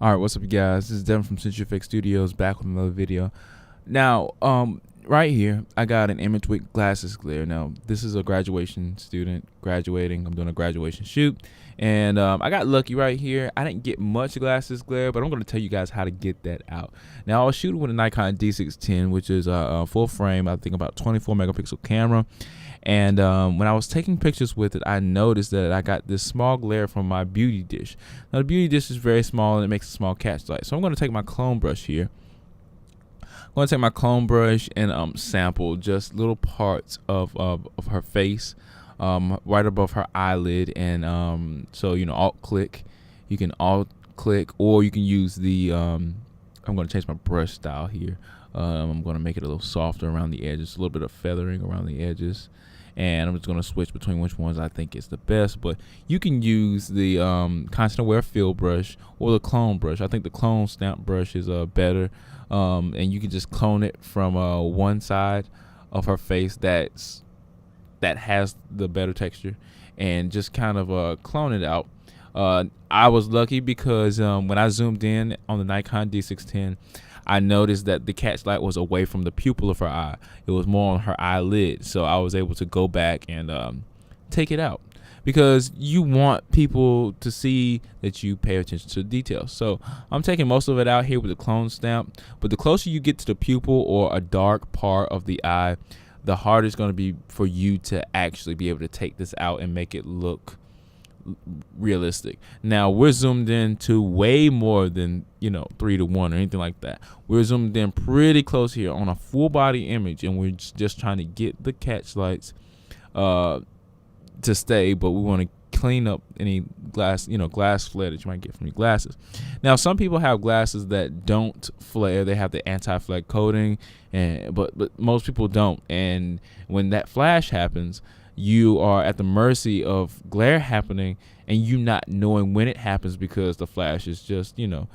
All right, what's up, you guys? This is Devin from CenturyFX Studios, back with another video. Now, right here, I got an image with glasses glare. Now, this is a graduation student graduating. I'm doing a graduation shoot, and I got lucky right here. I didn't get much glasses glare, but I'm going to tell you guys how to get that out. Now, I was shooting with a Nikon D610, which is a full frame, I think about 24 megapixel camera. And when I was taking pictures with it, I noticed that I got this small glare from my beauty dish. Now, the beauty dish is very small, and it makes a small catch light. So I'm going to take my clone brush here. I'm going to take my clone brush and sample just little parts of her face, right above her eyelid. And so, alt click. You can alt click, or you can use the, I'm going to change my brush style here. I'm going to make it a little softer around the edges, a little bit of feathering around the edges. And I'm just going to switch between which ones I think is the best. But you can use the constant aware fill brush or the clone brush. I think the clone stamp brush is better. And you can just clone it from one side of her face that has the better texture, and just kind of clone it out. I was lucky because when I zoomed in on the Nikon D610, I noticed that the catch light was away from the pupil of her eye. It was more on her eyelid. So I was able to go back and take it out, because you want people to see that you pay attention to the details. So I'm taking most of it out here with the clone stamp. But the closer you get to the pupil or a dark part of the eye, the harder it's going to be for you to actually be able to take this out and make it look realistic. Now, we're zoomed in to way more than 3:1 or anything like that. We're zoomed in pretty close here on a full body image, and we're just trying to get the catch lights to stay, but we want to clean up any glass flare that you might get from your glasses. Now, some people have glasses that don't flare. They have the anti-flare coating, but most people don't. And when that flash happens, you are at the mercy of glare happening, and you not knowing when it happens, because the flash is just a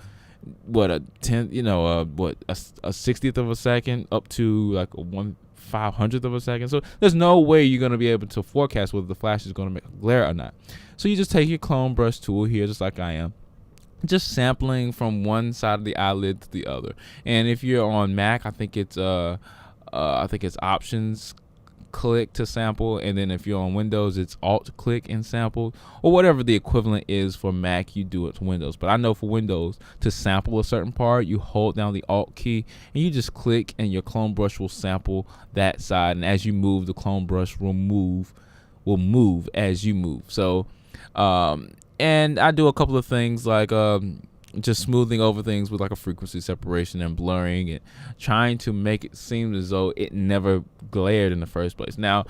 60th of a second up to like a 1/500th of a second. So there's no way you're going to be able to forecast whether the flash is going to make a glare or not. So you just take your clone brush tool here, just like I am, just sampling from one side of the eyelid to the other. And if you're on Mac, I think it's options click to sample, and then if you're on Windows, it's alt click and sample, or whatever the equivalent is for Mac, you do it to Windows. But I know for Windows, to sample a certain part, you hold down the alt key and you just click, and your clone brush will sample that side, and as you move, the clone brush will move as you move. So and I do a couple of things like just smoothing over things with like a frequency separation and blurring, and trying to make it seem as though it never glared in the first place. Now,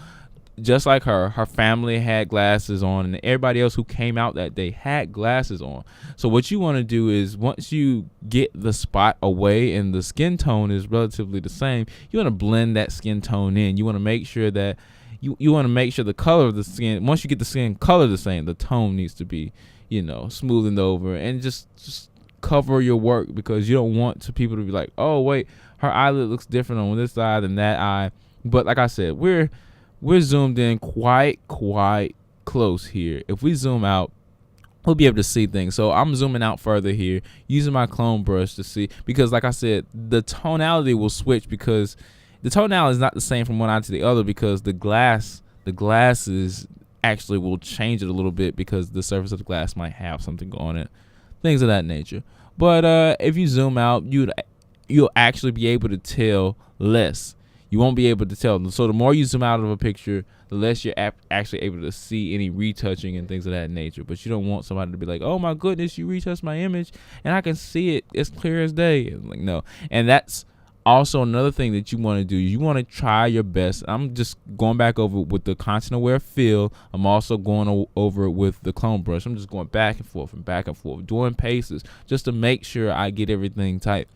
just like her family had glasses on, and everybody else who came out that day had glasses on. So what you want to do is, once you get the spot away and the skin tone is relatively the same, you want to blend that skin tone in. You want to make sure that you want to make sure the color of the skin, once you get the skin color the same, the tone needs to be smoothened over, and just cover your work, because you don't want people to be like, oh wait, her eyelid looks different on this side than that eye. But like I said, we're zoomed in quite close here. If we zoom out, we'll be able to see things. So I'm zooming out further here, using my clone brush to see, because like I said, the tonality will switch, because the tonality is not the same from one eye to the other, because the glasses actually will change it a little bit, because the surface of the glass might have something on it, things of that nature. But if you zoom out, you'll actually be able to tell less. You won't be able to tell. So the more you zoom out of a picture, the less you're actually able to see any retouching and things of that nature. But you don't want somebody to be like, oh my goodness, you retouched my image and I can see it as clear as day. Like, no. And that's also another thing that you want to do. You want to try your best. I'm just going back over with the constant aware fill. I'm also going over it with the clone brush. I'm just going back and forth, doing paces, just to make sure I get everything tight.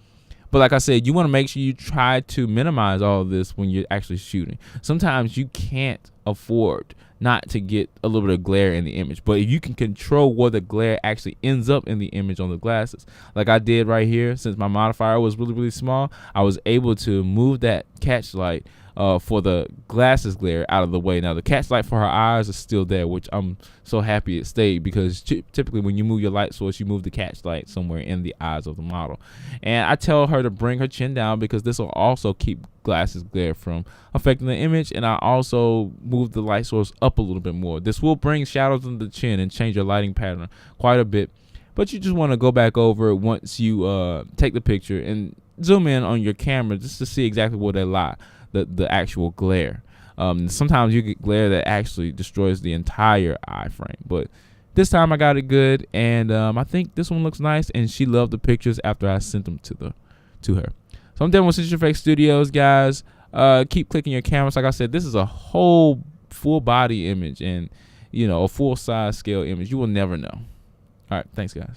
But like I said, you want to make sure you try to minimize all of this when you're actually shooting. Sometimes you can't afford not to get a little bit of glare in the image, but if you can control where the glare actually ends up in the image on the glasses, like I did right here, since my modifier was really small, I was able to move that catch light for the glasses glare out of the way. Now the catch light for her eyes is still there, which I'm so happy it stayed, because typically when you move your light source, you move the catch light somewhere in the eyes of the model. And I tell her to bring her chin down, because this will also keep glasses glare from affecting the image. And I also move the light source up a little bit more. This will bring shadows in the chin and change your lighting pattern quite a bit, but you just want to go back over it once you take the picture and zoom in on your camera just to see exactly where they lie, the actual glare. Sometimes you get glare that actually destroys the entire eye frame, but this time I got it good, and I think this one looks nice, and she loved the pictures after I sent them to her. So I'm done with CenturyFX Studios, guys. Keep clicking your cameras. Like I said, this is a whole full body image, and a full size scale image. You will never know. All right, thanks, guys.